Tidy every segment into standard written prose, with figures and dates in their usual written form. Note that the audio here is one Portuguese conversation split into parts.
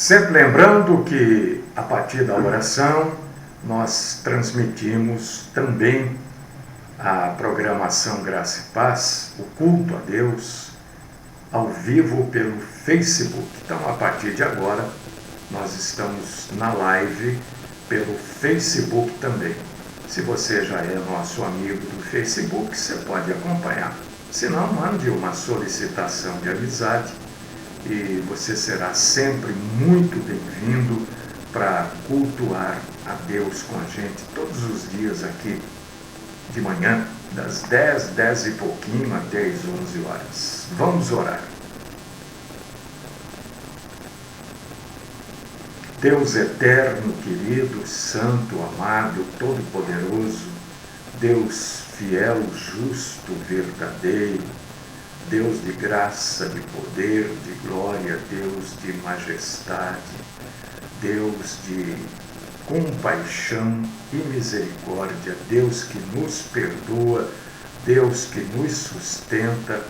Sempre lembrando que, a partir da oração, nós transmitimos também a programação Graça e Paz, o culto a Deus, ao vivo pelo Facebook. Então, a partir de agora, nós estamos na live pelo Facebook também. Se você já é nosso amigo do Facebook, você pode acompanhar. Se não, mande uma solicitação de amizade e você será sempre muito bem-vindo para cultuar a Deus com a gente todos os dias aqui de manhã, das 10 e pouquinho até as 11 horas. Vamos orar. Deus eterno, querido, santo, amado, todo-poderoso, Deus fiel, justo, verdadeiro, Deus de graça, de poder, de glória, Deus de majestade, Deus de compaixão e misericórdia, Deus que nos perdoa, Deus que nos sustenta,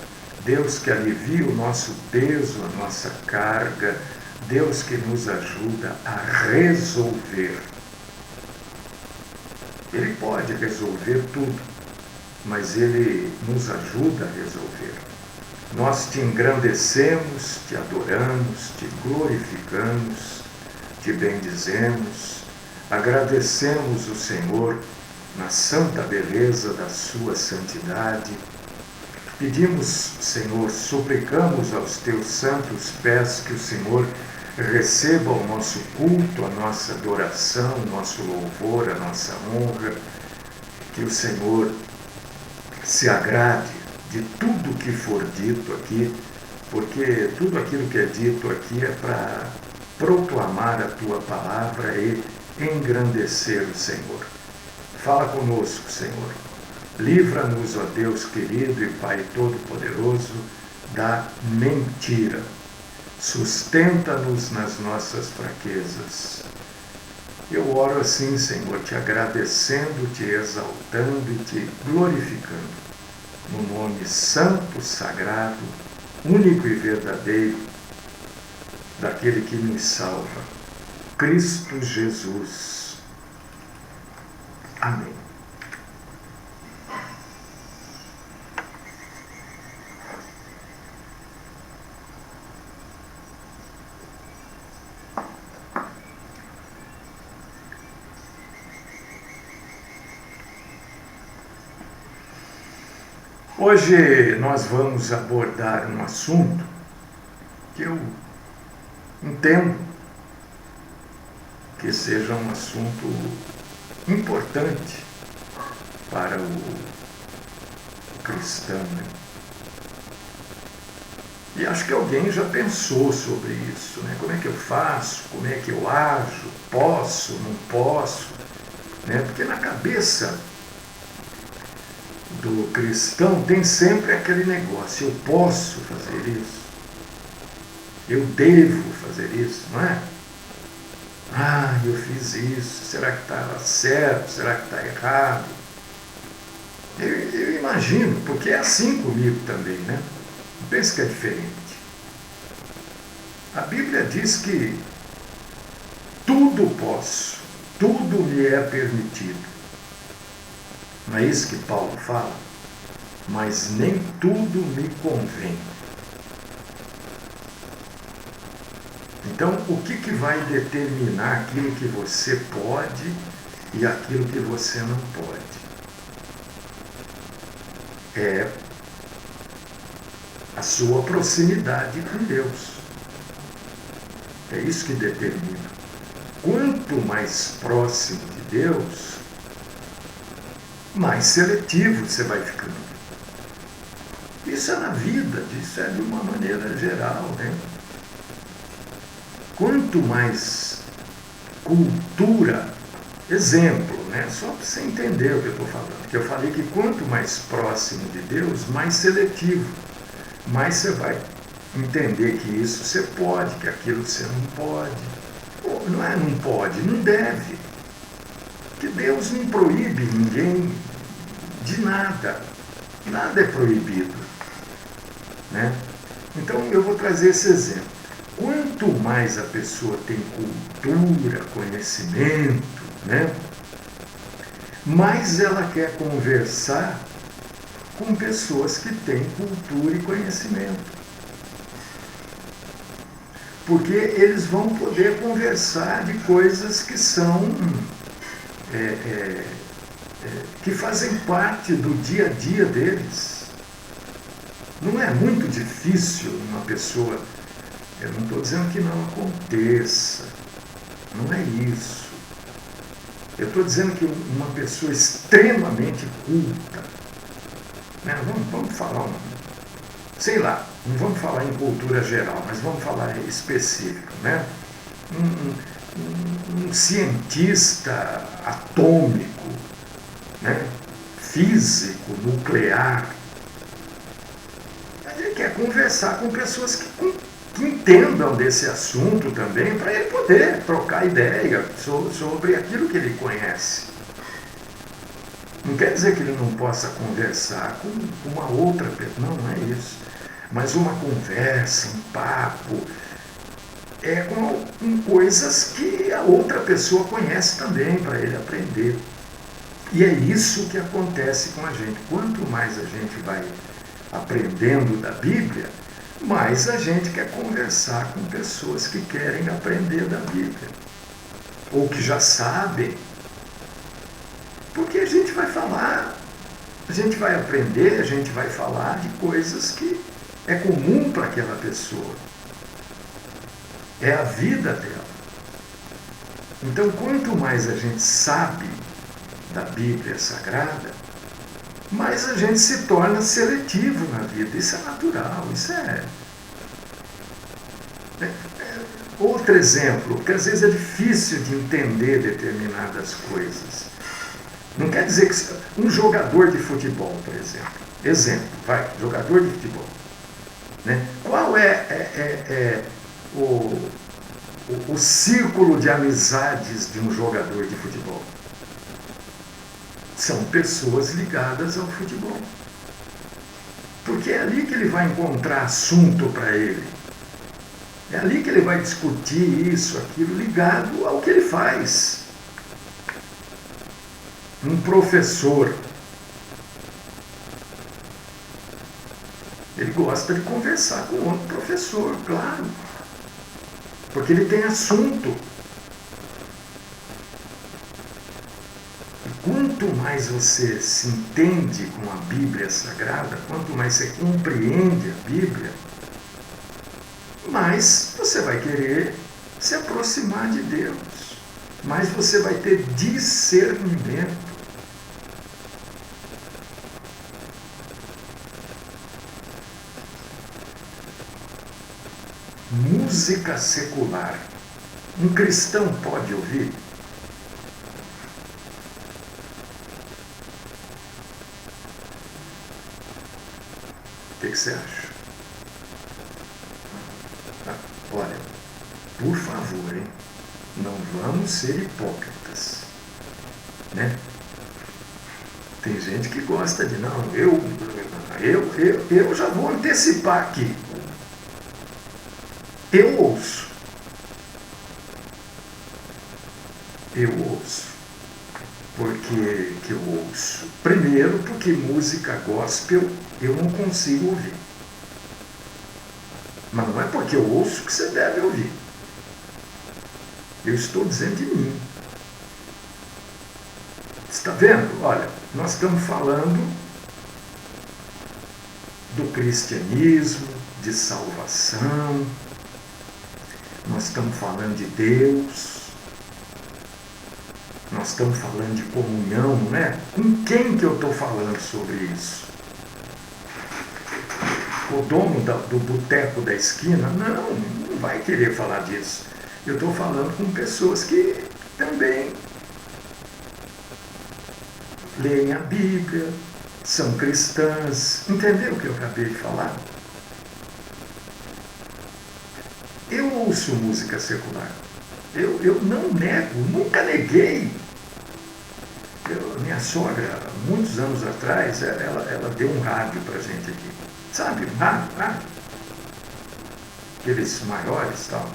Deus que alivia o nosso peso, a nossa carga, Deus que nos ajuda a resolver. Ele pode resolver tudo, mas Ele nos ajuda a resolver. Nós te engrandecemos, te adoramos, te glorificamos, te bendizemos, agradecemos o Senhor na santa beleza da sua santidade. Pedimos, Senhor, suplicamos aos teus santos pés que o Senhor receba o nosso culto, a nossa adoração, o nosso louvor, a nossa honra, que o Senhor se agrade de tudo que for dito aqui, porque tudo aquilo que é dito aqui é para proclamar a tua palavra e engrandecer o Senhor. Fala conosco, Senhor. Livra-nos, ó Deus querido e Pai Todo-Poderoso, da mentira. Sustenta-nos nas nossas fraquezas. Eu oro assim, Senhor, te agradecendo, te exaltando e te glorificando. No nome santo, sagrado, único e verdadeiro, daquele que nos salva, Cristo Jesus. Amém. Hoje nós vamos abordar um assunto que eu entendo que seja um assunto importante para o cristão, né? E acho que alguém já pensou sobre isso, né? Como é que eu faço? Como é que eu ajo? Posso? Não posso? Né? Porque na cabeça do cristão tem sempre aquele negócio: eu posso fazer isso, eu devo fazer isso, não é? Ah, eu fiz isso, será que estava certo, será que está errado? Eu imagino, porque é assim comigo também, né? Não pense que é diferente. A Bíblia diz que tudo posso, tudo me é permitido. Não é isso que Paulo fala? Mas nem tudo me convém. Então, o que vai determinar aquilo que você pode e aquilo que você não pode? É a sua proximidade com Deus. É isso que determina. Quanto mais próximo de Deus, mais seletivo você vai ficando. Isso é na vida, isso é de uma maneira geral, né? Quanto mais cultura, exemplo, né? Só para você entender o que eu estou falando, que eu falei que quanto mais próximo de Deus, mais seletivo, mais você vai entender que isso você pode, que aquilo você não pode. Ou não é não pode, não deve. Que Deus não proíbe ninguém de nada. Nada é proibido, né? Então eu vou trazer esse exemplo. Quanto quanto mais a pessoa tem cultura, conhecimento, né, mais ela quer conversar com pessoas que têm cultura e conhecimento. Porque eles vão poder conversar de coisas que são que fazem parte do dia a dia deles. Não é muito difícil uma pessoa, eu não estou dizendo que não aconteça, não é isso. Eu estou dizendo que uma pessoa extremamente culta, né? Vamos falar, sei lá, não vamos falar em cultura geral, mas vamos falar específico, né? Um cientista atômico, né? Físico, nuclear. Ele quer conversar com pessoas que entendam desse assunto também, para ele poder trocar ideia sobre aquilo que ele conhece. Não quer dizer que ele não possa conversar com uma outra pessoa, não é isso. Mas uma conversa, um papo, com coisas que a outra pessoa conhece também, para ele aprender. E é isso que acontece com a gente. Quanto mais a gente vai aprendendo da Bíblia, mais a gente quer conversar com pessoas que querem aprender da Bíblia, ou que já sabem. Porque a gente vai falar, a gente vai aprender, a gente vai falar de coisas que é comum para aquela pessoa. É a vida dela. Então, quanto mais a gente sabe da Bíblia Sagrada, mais a gente se torna seletivo na vida. Isso é natural, isso é. Outro exemplo, porque às vezes é difícil de entender determinadas coisas. Não quer dizer que um jogador de futebol, por exemplo, jogador de futebol, né? Qual é o círculo de amizades de um jogador de futebol? São pessoas ligadas ao futebol. Porque é ali que ele vai encontrar assunto para ele. É ali que ele vai discutir isso, aquilo, ligado ao que ele faz. Um professor, ele gosta de conversar com outro professor, claro. Porque ele tem assunto. Quanto mais você se entende com a Bíblia Sagrada, quanto mais você compreende a Bíblia, mais você vai querer se aproximar de Deus, mais você vai ter discernimento. Música secular. Um cristão pode ouvir? O que você acha? Olha, por favor, hein? Não vamos ser hipócritas, né? Tem gente que gosta de, não, eu já vou antecipar aqui. Eu ouço. Por que eu ouço? Primeiro, porque música gospel eu não consigo ouvir. Mas não é porque eu ouço que você deve ouvir. Eu estou dizendo de mim. Você está vendo? Olha, nós estamos falando do cristianismo, de salvação, nós estamos falando de Deus, nós estamos falando de comunhão, não é? Com quem que eu estou falando sobre isso? O dono do boteco da esquina? Não vai querer falar disso. Eu estou falando com pessoas que também leem a Bíblia, são cristãs. Entendeu o que eu acabei de falar? Eu ouço música secular. Eu não nego, nunca neguei. Minha sogra, muitos anos atrás, ela deu um rádio pra gente aqui. Sabe, um rádio? Aqueles maiores e tal.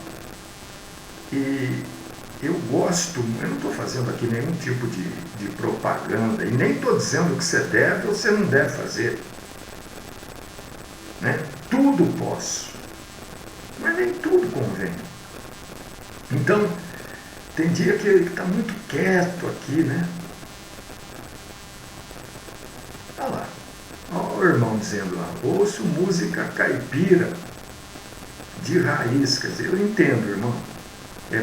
E eu gosto, eu não estou fazendo aqui nenhum tipo de propaganda, e nem estou dizendo que você deve ou você não deve fazer. Né? Tudo posso, mas nem tudo convém. Então, tem dia que ele está muito quieto aqui, né? Olha lá, olha o irmão dizendo lá, ouço música caipira de raiz, quer dizer, eu entendo, irmão.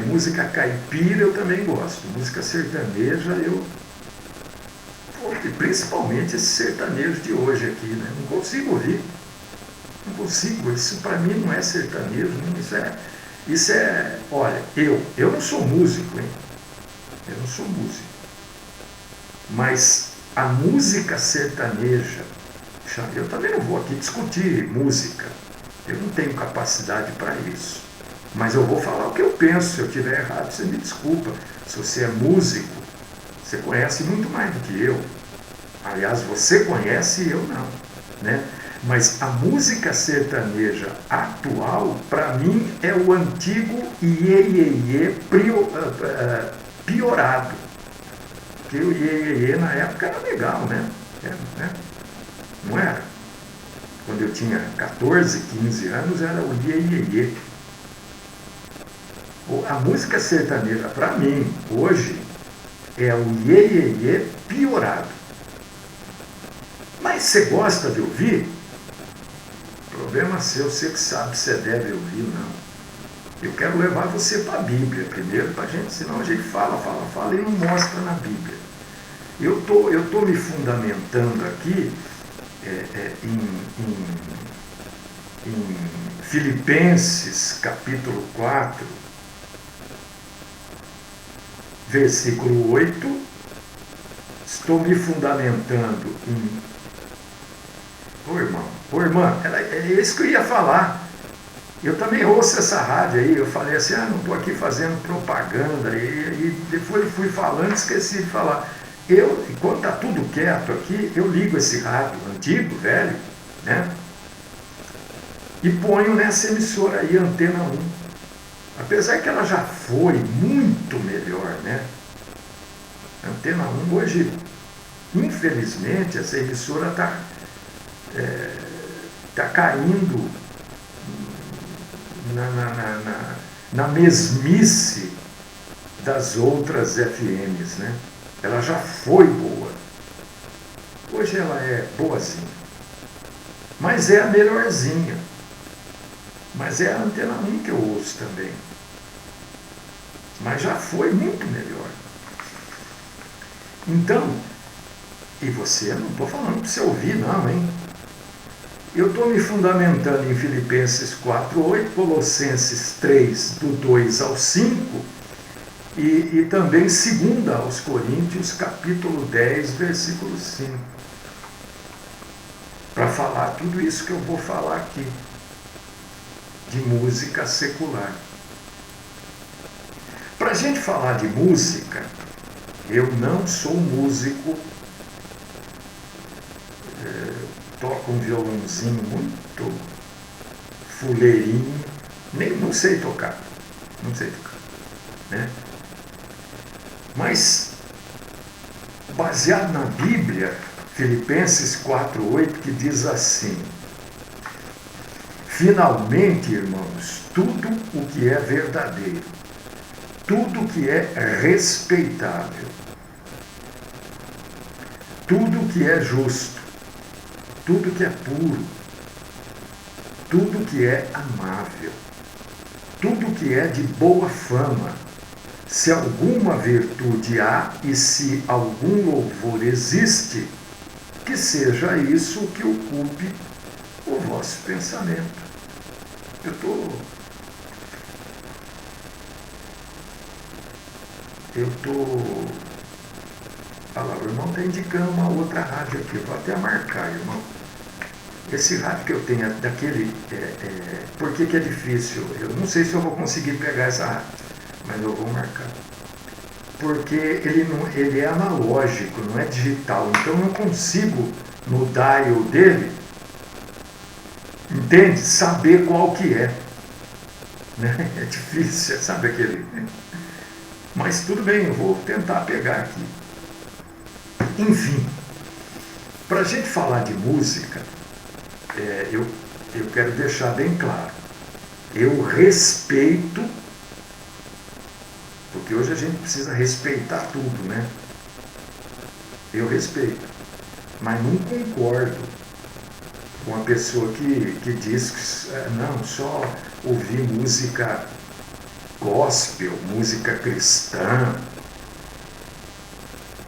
Música caipira eu também gosto, música sertaneja principalmente esse sertanejo de hoje aqui, né? Não consigo ouvir, não consigo, isso para mim não é sertanejo, isso é, olha, eu não sou músico, hein? Eu não sou músico, mas a música sertaneja, eu também não vou aqui discutir música, eu não tenho capacidade para isso. Mas eu vou falar o que eu penso. Se eu estiver errado, você me desculpa. Se você é músico, você conhece muito mais do que eu. Aliás, você conhece e eu não. Né? Mas a música sertaneja atual, para mim, é o antigo iê piorado. Porque o iê na época era legal, né? Não era? Quando eu tinha 14, 15 anos, era o iê. A música sertaneja, para mim, hoje, é o iê piorado. Mas você gosta de ouvir? Problema seu, você que sabe se você deve ouvir, não. Eu quero levar você para a Bíblia primeiro, pra gente, senão a gente fala e não mostra na Bíblia. Eu tô me fundamentando aqui em Filipenses, capítulo 4, versículo 8, estou me fundamentando em... Ô irmã, é isso que eu ia falar. Eu também ouço essa rádio aí, eu falei assim, não estou aqui fazendo propaganda, e depois fui falando, esqueci de falar. Enquanto está tudo quieto aqui, eu ligo esse rádio antigo, velho, né? E ponho nessa emissora aí, Antena 1. Apesar que ela já foi muito melhor, né? Antena 1 hoje, infelizmente, essa emissora tá caindo na mesmice das outras FMs, né? Ela já foi boa. Hoje ela é boazinha. Mas é a melhorzinha. Mas é a Antena 1 que eu ouço também. Mas já foi muito melhor. Então, e você, não estou falando para você ouvir não, hein? Eu estou me fundamentando em Filipenses 4:8, Colossenses 3, do 2 ao 5, e também 2 aos Coríntios, capítulo 10, versículo 5. Para falar tudo isso que eu vou falar aqui, de música secular. Para a gente falar de música, eu não sou músico, toco um violãozinho muito fuleirinho, não sei tocar, né? Mas, baseado na Bíblia, Filipenses 4:8, que diz assim: finalmente, irmãos, tudo o que é verdadeiro, tudo o que é respeitável, tudo o que é justo, tudo que é puro, tudo que é amável, tudo que é de boa fama, se alguma virtude há e se algum louvor existe, que seja isso que ocupe o vosso pensamento. Olha lá, o irmão está indicando uma outra rádio aqui, vou até marcar, irmão. Esse rádio que eu tenho, daquele, por que é difícil? Eu não sei se eu vou conseguir pegar essa rádio, mas eu vou marcar. Porque ele é analógico, não é digital, então eu não consigo, no dial dele, entende? Saber qual que é. né? É difícil, sabe aquele... Mas tudo bem, eu vou tentar pegar aqui. Enfim, para a gente falar de música, eu quero deixar bem claro. Eu respeito, porque hoje a gente precisa respeitar tudo, né? Eu respeito, mas não concordo com a pessoa que diz que não, só ouvir música gospel, música cristã.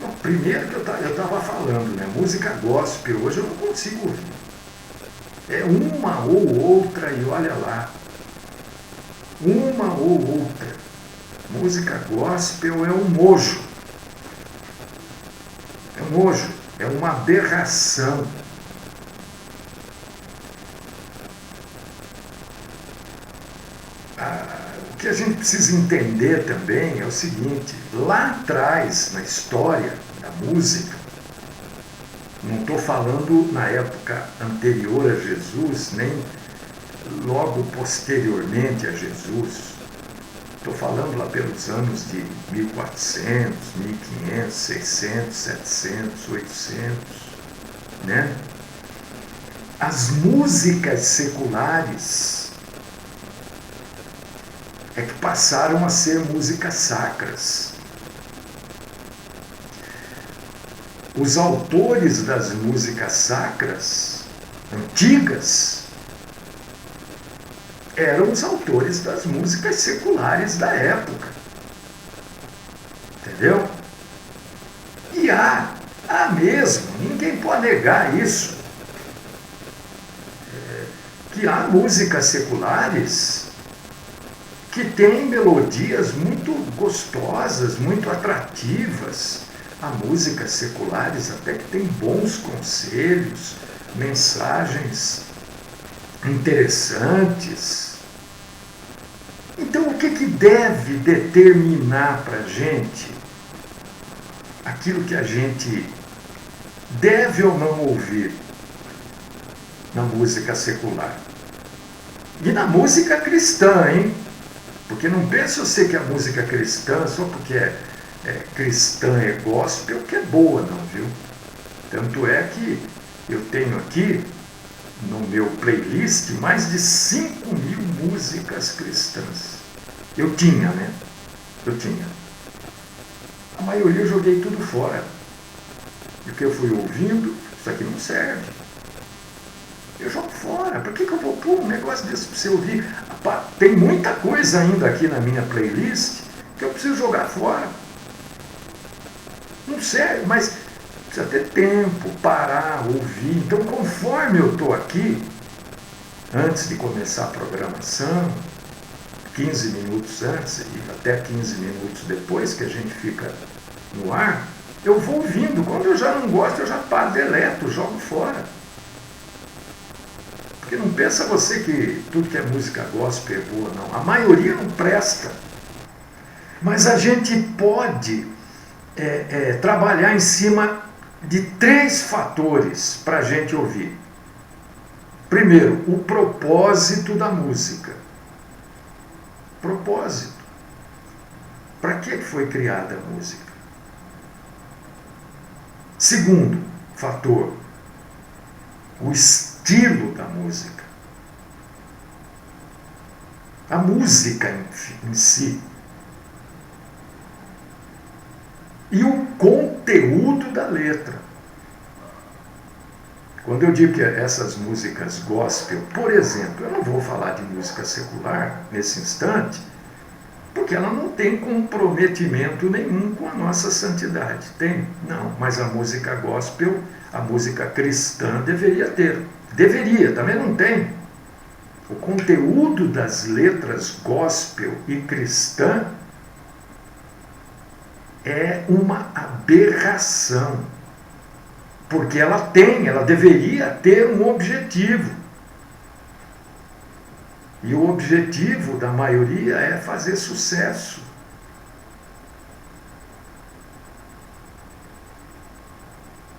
Bom, primeiro que eu estava falando, né? Música gospel hoje eu não consigo ouvir. É uma ou outra e olha lá. Uma ou outra. Música gospel é um nojo. É um nojo. É uma aberração. O que a gente precisa entender também é o seguinte: lá atrás, na história da música, não estou falando na época anterior a Jesus, nem logo posteriormente a Jesus. Estou falando lá pelos anos de 1400, 1500, 600, 700, 800, né? As músicas seculares é que passaram a ser músicas sacras. Os autores das músicas sacras antigas eram os autores das músicas seculares da época. Entendeu? E há mesmo, ninguém pode negar isso, que há músicas seculares que têm melodias muito gostosas, muito atrativas. Há músicas seculares até que têm bons conselhos, mensagens interessantes. Então, o que deve determinar para a gente aquilo que a gente deve ou não ouvir na música secular? E na música cristã, hein? Porque não pense você que a música cristã, só porque é cristã, é gospel, que é boa, não, viu? Tanto é que eu tenho aqui no meu playlist mais de 5.000 músicas cristãs. Eu tinha, né? Eu tinha. A maioria eu joguei tudo fora. Porque eu fui ouvindo, isso aqui não serve. Eu jogo fora. Por que eu vou pôr um negócio desse para você ouvir? Tem muita coisa ainda aqui na minha playlist que eu preciso jogar fora. Não serve, mas precisa ter tempo, parar, ouvir. Então, conforme eu estou aqui, antes de começar a programação, 15 minutos antes e até 15 minutos depois que a gente fica no ar, eu vou ouvindo. Quando eu já não gosto, eu já paro, deleto, jogo fora. Porque não pensa você que tudo que é música gospel é boa, não. A maioria não presta. Mas a gente pode trabalhar em cima de 3 fatores para a gente ouvir. Primeiro, o propósito da música. Propósito. Para que foi criada a música? Segundo fator, o estilo da música. A música em si. E o conteúdo da letra. Quando eu digo que essas músicas gospel, por exemplo, eu não vou falar de música secular nesse instante, porque ela não tem comprometimento nenhum com a nossa santidade. Tem? Não. Mas a música gospel, a música cristã deveria ter. Deveria, também não tem. O conteúdo das letras gospel e cristã é uma aberração. Porque ela deveria ter um objetivo. E o objetivo da maioria é fazer sucesso.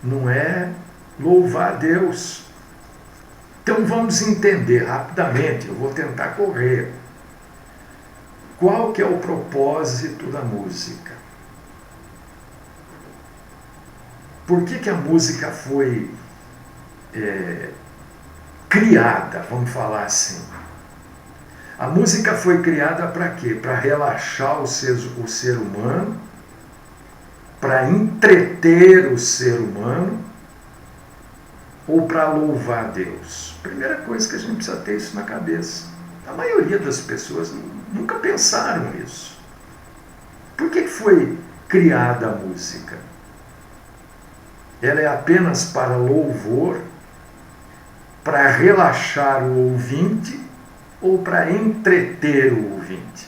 Não é louvar a Deus. Então vamos entender rapidamente, eu vou tentar correr. Qual que é o propósito da música? Por que a música foi criada, vamos falar assim? A música foi criada para quê? Para relaxar o ser humano, para entreter o ser humano ou para louvar a Deus? Primeira coisa que a gente precisa ter isso na cabeça. A maioria das pessoas nunca pensaram nisso. Por que foi criada a música? Ela é apenas para louvor, para relaxar o ouvinte ou para entreter o ouvinte?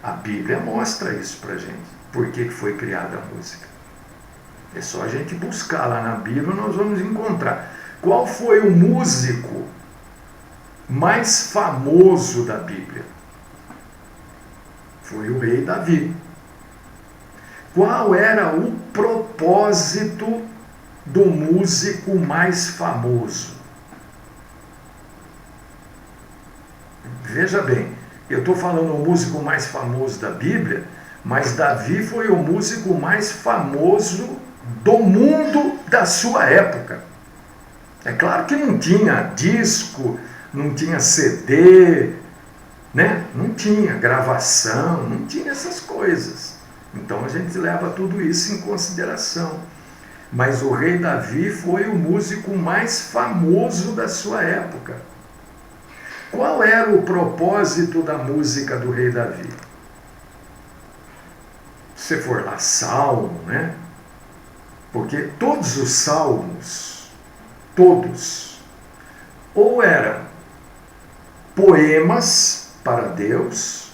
A Bíblia mostra isso para a gente. Por que foi criada a música? É só a gente buscar lá na Bíblia, nós vamos encontrar. Qual foi o músico mais famoso da Bíblia? Foi o rei Davi. Qual era o propósito do músico mais famoso? Veja bem, eu estou falando o músico mais famoso da Bíblia, mas Davi foi o músico mais famoso do mundo da sua época. É claro que não tinha disco, não tinha CD, né? Não tinha gravação, não tinha essas coisas. Então a gente leva tudo isso em consideração. Mas o rei Davi foi o músico mais famoso da sua época. Qual era o propósito da música do rei Davi? Se você for lá, Salmo, né? Porque todos os salmos, todos, ou eram poemas para Deus,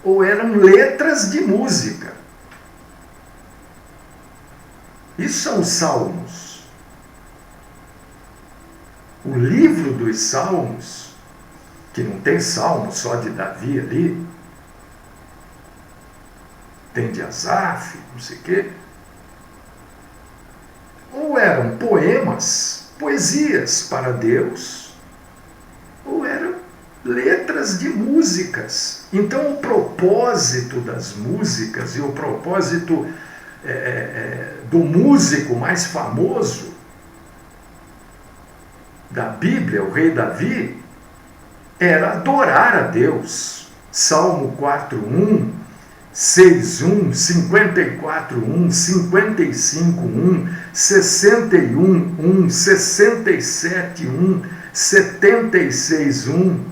ou eram letras de música. Isso são os salmos. O livro dos salmos, que não tem salmo só de Davi ali, tem de Asaf, não sei o quê, ou eram poemas, poesias para Deus, ou eram letras de músicas. Então o propósito das músicas e o propósito do músico mais famoso da Bíblia, o rei Davi, era adorar a Deus. Salmo 4:1, 6:1, 54:1, 55:1, 61:1, 67:1, 76:1.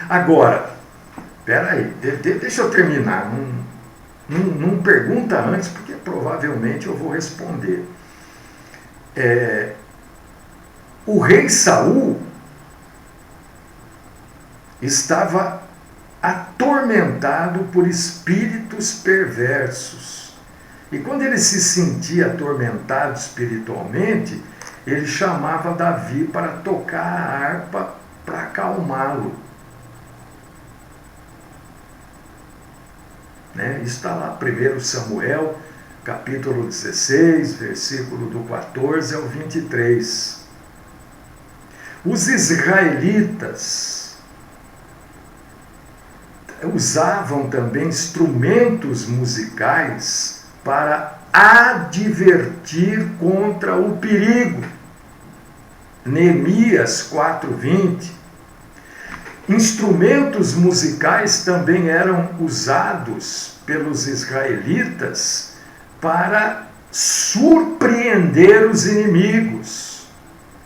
Agora, peraí, deixa eu terminar. Não pergunta antes, porque provavelmente eu vou responder. O rei Saul estava atormentado por espíritos perversos. E quando ele se sentia atormentado espiritualmente, ele chamava Davi para tocar a harpa para acalmá-lo. Né? Isso está lá, 1 Samuel, capítulo 16, versículo do 14 ao 23. Os israelitas usavam também instrumentos musicais para advertir contra o perigo. Neemias 4:20. Instrumentos musicais também eram usados pelos israelitas para surpreender os inimigos.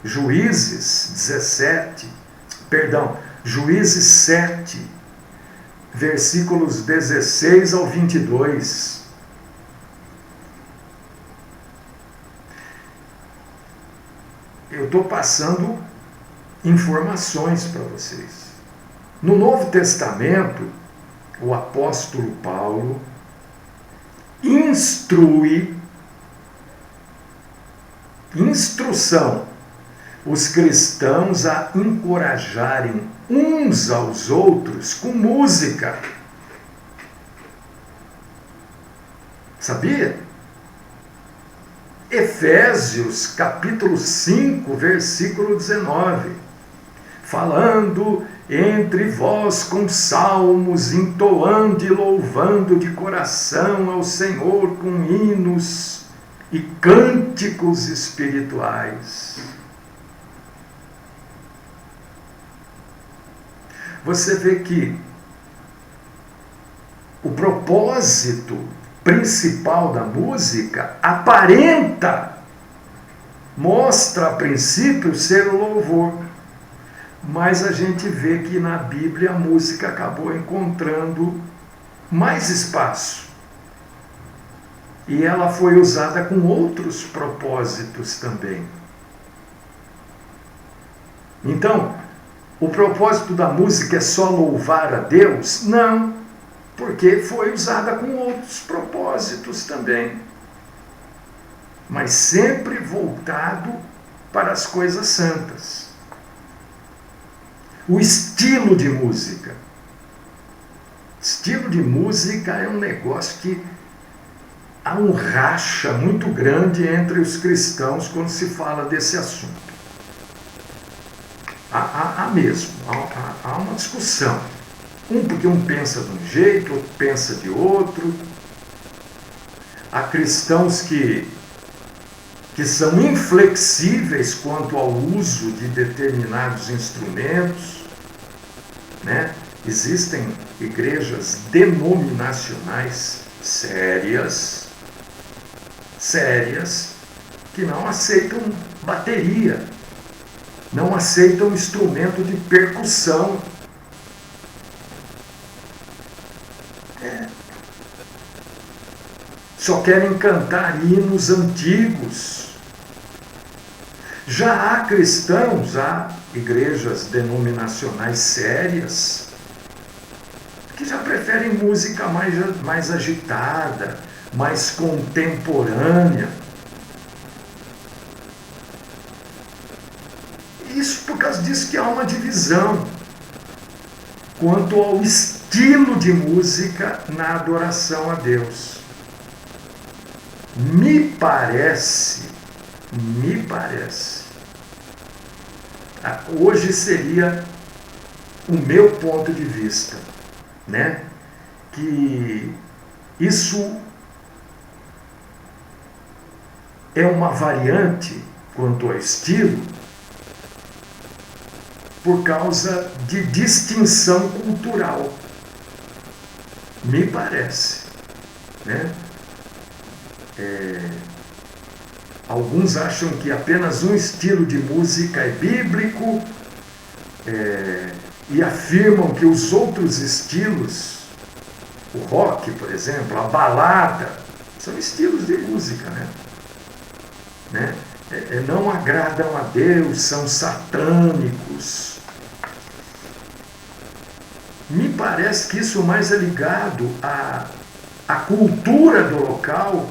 Juízes 7, versículos 16 ao 22. Eu estou passando informações para vocês. No Novo Testamento, o apóstolo Paulo instrução, os cristãos a encorajarem uns aos outros com música. Sabia? Efésios capítulo 5, versículo 19. falando entre vós com salmos, entoando e louvando de coração ao Senhor com hinos e cânticos espirituais. Você vê que o propósito principal da música aparenta, mostra a princípio ser o louvor. Mas a gente vê que na Bíblia a música acabou encontrando mais espaço. E ela foi usada com outros propósitos também. Então, o propósito da música é só louvar a Deus? Não, porque foi usada com outros propósitos também. Mas sempre voltado para as coisas santas. O estilo de música. Estilo de música é um negócio que há um racha muito grande entre os cristãos quando se fala desse assunto. Há mesmo, há uma discussão. Porque um pensa de um jeito, outro pensa de outro. Há cristãos que são inflexíveis quanto ao uso de determinados instrumentos, né? Existem igrejas denominacionais sérias, que não aceitam bateria, não aceitam instrumento de percussão. Só querem cantar hinos antigos. Já há cristãos, há igrejas denominacionais sérias, que já preferem música mais agitada, mais contemporânea. Isso por causa disso que há uma divisão quanto ao estilo de música na adoração a Deus. Me parece, hoje seria o meu ponto de vista, né? Que isso é uma variante quanto ao estilo por causa de distinção cultural. Me parece, né? Alguns acham que apenas um estilo de música é bíblico, e afirmam que os outros estilos, o rock, por exemplo, a balada, são estilos de música, né? Não agradam a Deus, são satânicos. Me parece que isso mais é ligado à cultura do local,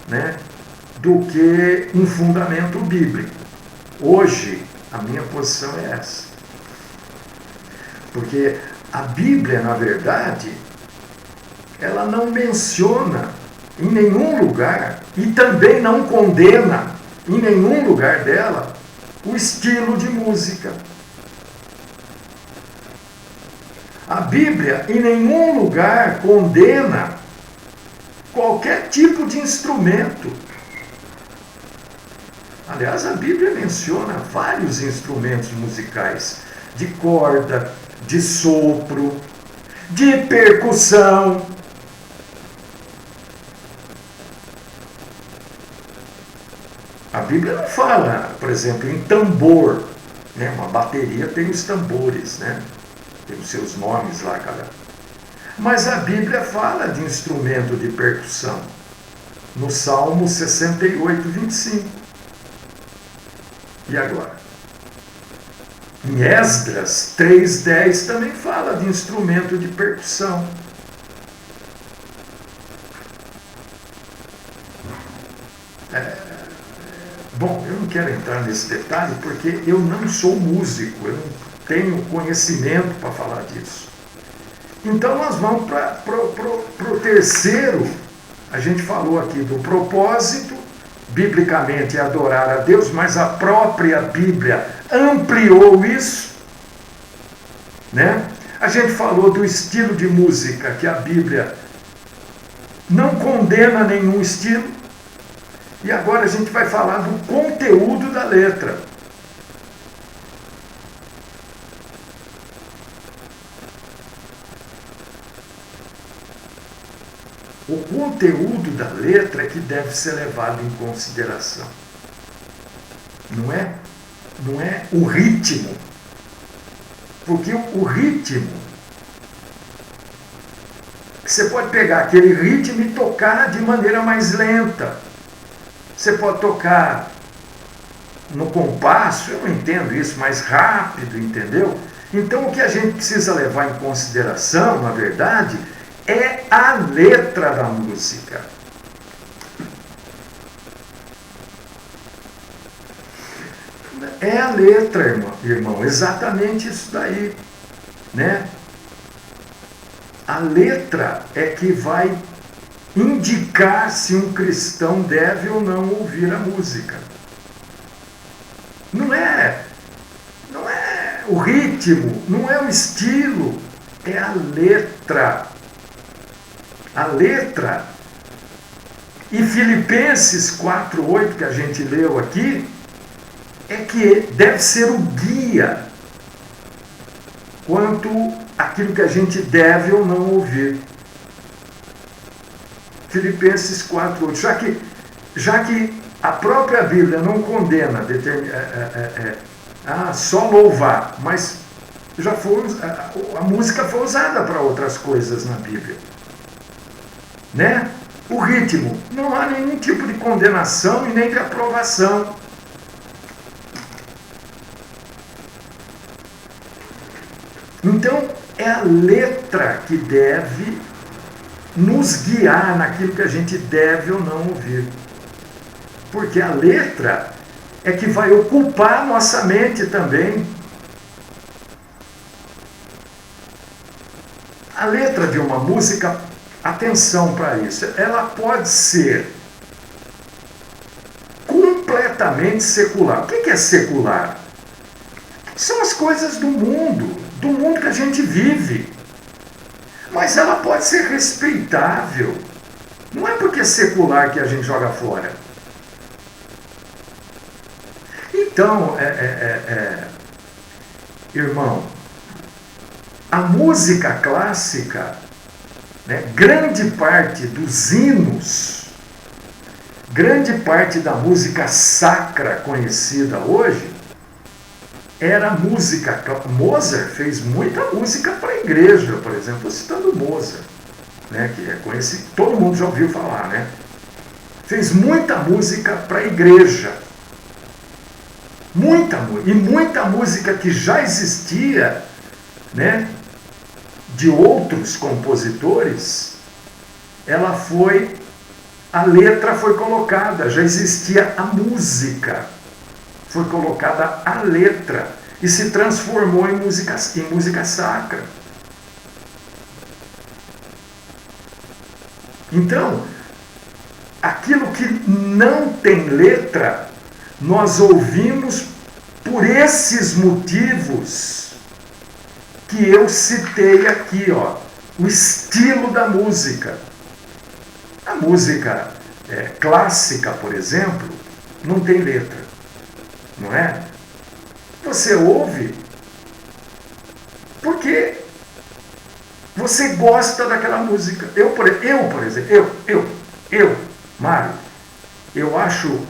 né, do que um fundamento bíblico. Hoje, a minha posição é essa. Porque a Bíblia, na verdade, ela não menciona em nenhum lugar e também não condena em nenhum lugar dela o estilo de música. A Bíblia em nenhum lugar condena qualquer tipo de instrumento. Aliás, a Bíblia menciona vários instrumentos musicais, de corda, de sopro, de percussão. A Bíblia não fala, por exemplo, em tambor, né? Uma bateria tem os tambores, né? Tem os seus nomes lá, cada. Mas a Bíblia fala de instrumento de percussão, no Salmo 68, 25. E agora? Em Esdras 3:10 também fala de instrumento de percussão. Bom, eu não quero entrar nesse detalhe porque eu não sou músico, eu não tenho conhecimento para falar disso. Então nós vamos para o terceiro. A gente falou aqui do propósito, biblicamente é adorar a Deus, mas a própria Bíblia ampliou isso, né? A gente falou do estilo de música, que a Bíblia não condena nenhum estilo, e agora a gente vai falar do conteúdo da letra. O conteúdo da letra é que deve ser levado em consideração. Não é o ritmo. Porque o ritmo, você pode pegar aquele ritmo e tocar de maneira mais lenta. Você pode tocar no compasso, eu não entendo isso, mais rápido, entendeu? Então o que a gente precisa levar em consideração, na verdade, é a letra da música. É a letra, irmão, exatamente isso daí, né? A letra é que vai indicar se um cristão deve ou não ouvir a música. Não é o ritmo, não é o estilo, é a letra. A letra. E Filipenses 4:8, que a gente leu aqui, é que deve ser o guia quanto àquilo que a gente deve ou não ouvir. Filipenses 4:8. Já que a própria Bíblia não condena só louvar, mas a música foi usada para outras coisas na Bíblia. Né? O ritmo, não há nenhum tipo de condenação e nem de aprovação. Então, é a letra que deve nos guiar naquilo que a gente deve ou não ouvir. Porque a letra é que vai ocupar a nossa mente também. A letra de uma música, atenção para isso, ela pode ser completamente secular. O que é secular? São as coisas do mundo que a gente vive. Mas ela pode ser respeitável. Não é porque é secular que a gente joga fora. Então, irmão, a música clássica, né, grande parte dos hinos, grande parte da música sacra conhecida hoje, era música. Mozart fez muita música para a igreja, por exemplo, citando Mozart, né, que é conhecido, todo mundo já ouviu falar, né? Fez muita música para a igreja. Muita música que já existia, né, de outros compositores, a letra foi colocada, já existia a música, foi colocada a letra e se transformou em música sacra. Então, aquilo que não tem letra, nós ouvimos por esses motivos que eu citei aqui, ó, o estilo da música. A música clássica, por exemplo, não tem letra, não é? Você ouve porque você gosta daquela música. Eu, por exemplo, Mário, eu acho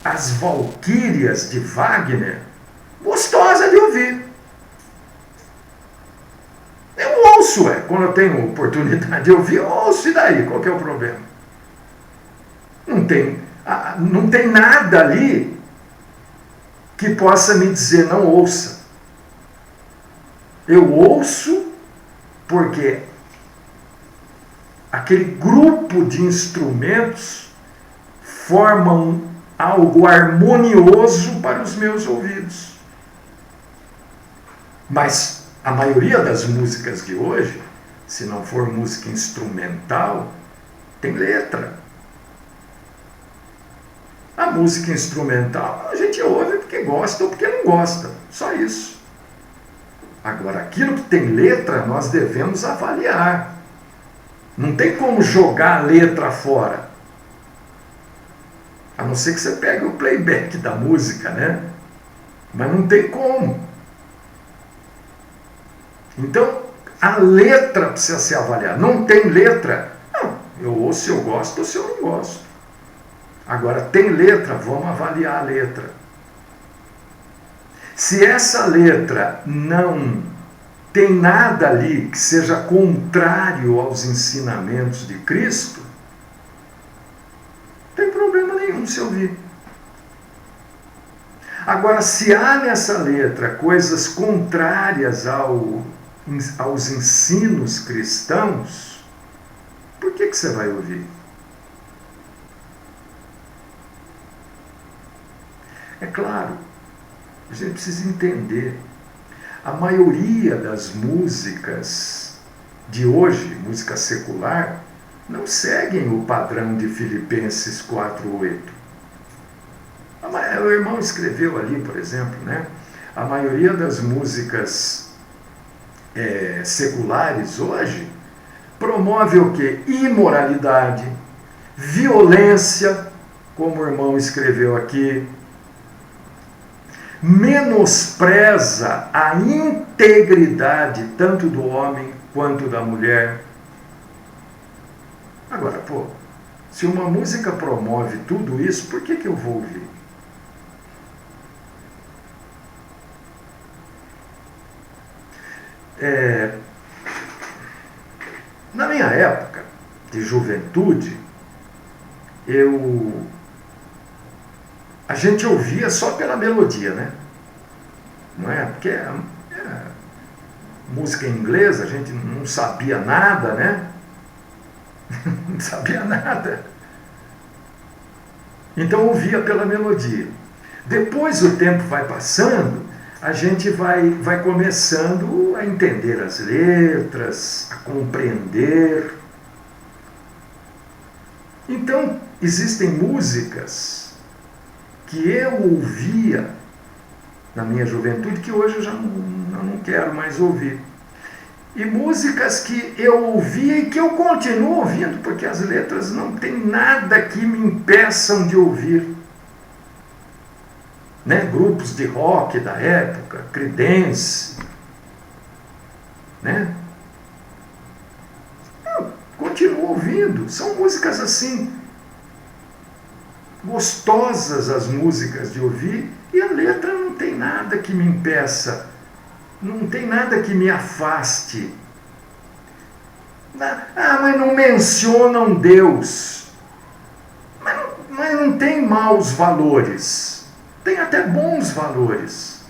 as Valquírias de Wagner gostosa de ouvir. Eu ouço, quando eu tenho oportunidade de ouvir, eu ouço, e daí? Qual que é o problema? Não tem nada ali que possa me dizer não ouça. Eu ouço porque aquele grupo de instrumentos formam algo harmonioso para os meus ouvidos. Mas a maioria das músicas de hoje, se não for música instrumental, tem letra. A música instrumental a gente ouve porque gosta ou porque não gosta, só isso. Agora, aquilo que tem letra, nós devemos avaliar. Não tem como jogar a letra fora. A não ser que você pegue o playback da música, né? Mas não tem como. Então, a letra precisa ser avaliada. Não tem letra? Não, eu ouço se eu gosto ou se eu não gosto. Agora, tem letra, vamos avaliar a letra. Se essa letra não tem nada ali que seja contrário aos ensinamentos de Cristo, não tem problema nenhum se ouvir. Agora, se há nessa letra coisas contrárias aos ensinos cristãos, por que você vai ouvir? É claro, a gente precisa entender. A maioria das músicas de hoje, música secular, não seguem o padrão de Filipenses 4:8. O irmão escreveu ali, por exemplo, né? A maioria das músicas seculares hoje promove o quê? Imoralidade, violência, como o irmão escreveu aqui, menospreza a integridade tanto do homem quanto da mulher. Agora, se uma música promove tudo isso, por que eu vou ouvir? Na minha época de juventude, a gente ouvia só pela melodia, né? Não é? Porque música em inglês, a gente não sabia nada, né? Não sabia nada. Então ouvia pela melodia. Depois o tempo vai passando, a gente vai começando a entender as letras, a compreender. Então, existem músicas que eu ouvia na minha juventude que hoje eu já não quero mais ouvir. E músicas que eu ouvia e que eu continuo ouvindo, porque as letras não tem nada que me impeçam de ouvir. Né? Grupos de rock da época, Creedence, né? Eu continuo ouvindo. São músicas assim, gostosas as músicas de ouvir, e a letra não tem nada que me impeça, não tem nada que me afaste. Mas não mencionam Deus. Mas não tem maus valores. Tem até bons valores.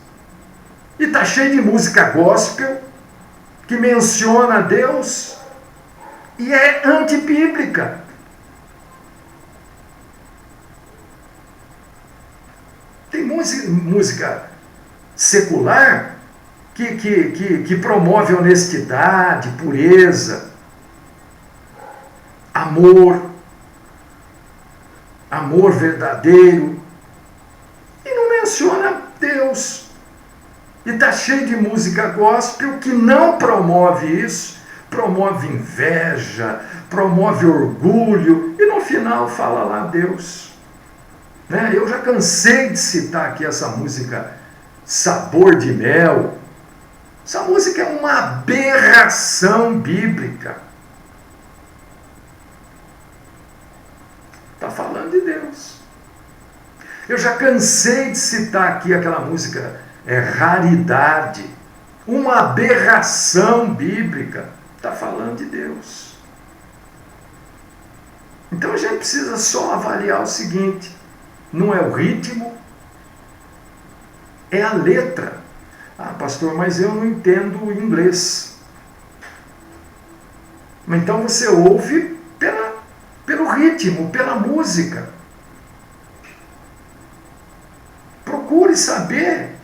E está cheio de música gospel que menciona Deus e é antibíblica. Tem música secular que promove honestidade, pureza, amor verdadeiro, e não menciona Deus. E está cheio de música gospel que não promove isso, promove inveja, promove orgulho, e no final fala lá Deus. Né? Eu já cansei de citar aqui essa música Sabor de Mel. Essa música é uma aberração bíblica. Está falando de Deus. Eu já cansei de citar aqui aquela música Raridade. Uma aberração bíblica. Está falando de Deus. Então a gente precisa só avaliar o seguinte: não é o ritmo, é a letra. Ah, pastor, mas eu não entendo inglês. Então você ouve pelo ritmo, pela música. Procure saber.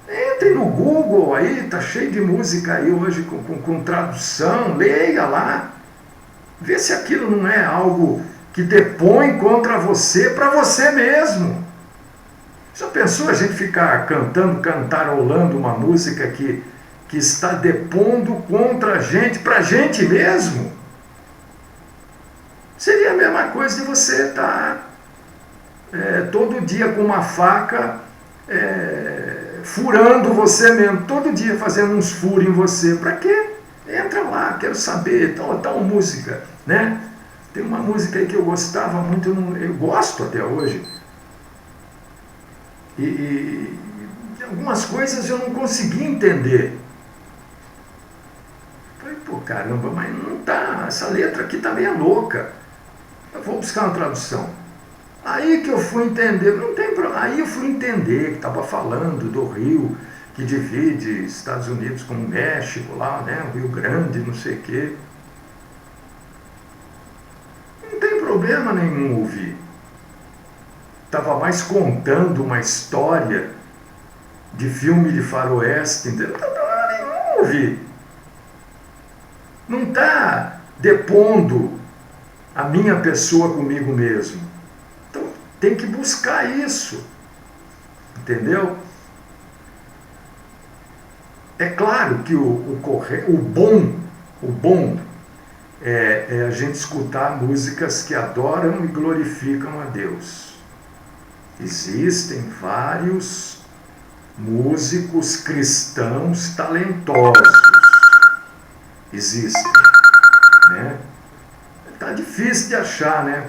Entre no Google aí, está cheio de música aí hoje com tradução, leia lá. Vê se aquilo não é algo que depõe contra você para você mesmo. Já pensou a gente ficar cantando, cantarolando uma música que está depondo contra a gente, para a gente mesmo? Seria a mesma coisa de você estar todo dia com uma faca furando você mesmo, todo dia fazendo uns furos em você. Para quê? Entra lá, quero saber, tal música, né? Tem uma música aí que eu gostava muito, eu gosto até hoje, e algumas coisas eu não consegui entender. Falei, pô, caramba, mas não tá, essa letra aqui tá meio louca. Eu vou buscar uma tradução. Aí que eu fui entender, não tem problema. Aí eu fui entender que estava falando do rio que divide Estados Unidos com o México, lá, né, o Rio Grande, não sei o quê. Não tem problema nenhum ouvir. Estava mais contando uma história de filme de faroeste, entendeu? Não tem problema nenhum ouvir. Não está depondo a minha pessoa comigo mesmo. Então tem que buscar isso, entendeu? É claro que o bom é a gente escutar músicas que adoram e glorificam a Deus. Existem vários músicos cristãos talentosos. Existem, né? Tá difícil de achar, né?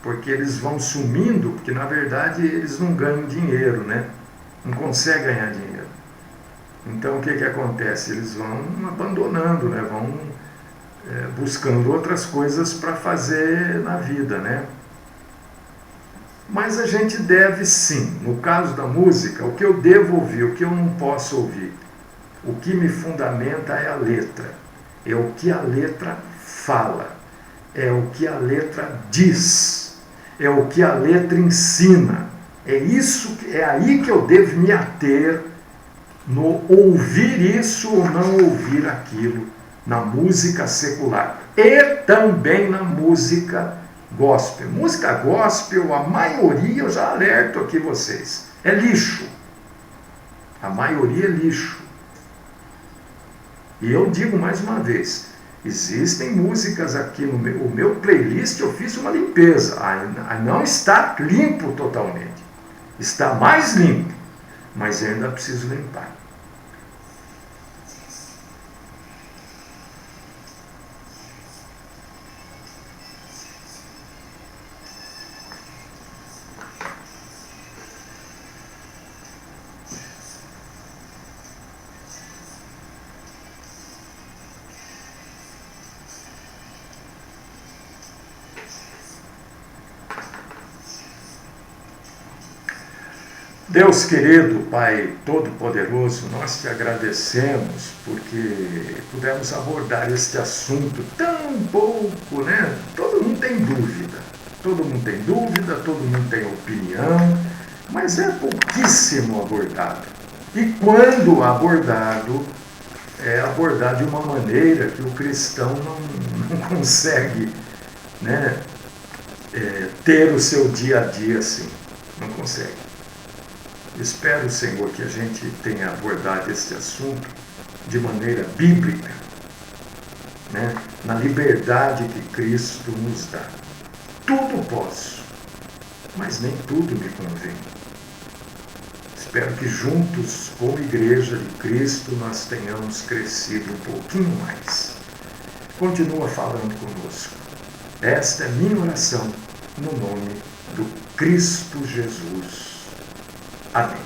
Porque eles vão sumindo, porque na verdade eles não ganham dinheiro, né? Não conseguem ganhar dinheiro. Então o que acontece? Eles vão abandonando, né? Vão buscando outras coisas para fazer na vida, né? Mas a gente deve sim, no caso da música, o que eu devo ouvir, o que eu não posso ouvir. O que me fundamenta é a letra, é o que a letra fala, é o que a letra diz, é o que a letra ensina. É aí que eu devo me ater no ouvir isso ou não ouvir aquilo, na música secular e também na música gospel. Música gospel, a maioria, eu já alerto aqui vocês, é lixo. A maioria é lixo. E eu digo mais uma vez, existem músicas aqui no meu playlist, eu fiz uma limpeza. Não está limpo totalmente. Está mais limpo, mas ainda preciso limpar. Deus querido, Pai Todo-Poderoso, nós te agradecemos porque pudemos abordar este assunto tão pouco, né? Todo mundo tem dúvida, todo mundo tem opinião, mas é pouquíssimo abordado. E quando abordado, é abordado de uma maneira que o cristão não consegue, né, ter o seu dia a dia assim, não consegue. Espero, Senhor, que a gente tenha abordado este assunto de maneira bíblica, né? Na liberdade que Cristo nos dá. Tudo posso, mas nem tudo me convém. Espero que juntos, como Igreja de Cristo, nós tenhamos crescido um pouquinho mais. Continua falando conosco. Esta é minha oração, no nome do Cristo Jesus. Amém.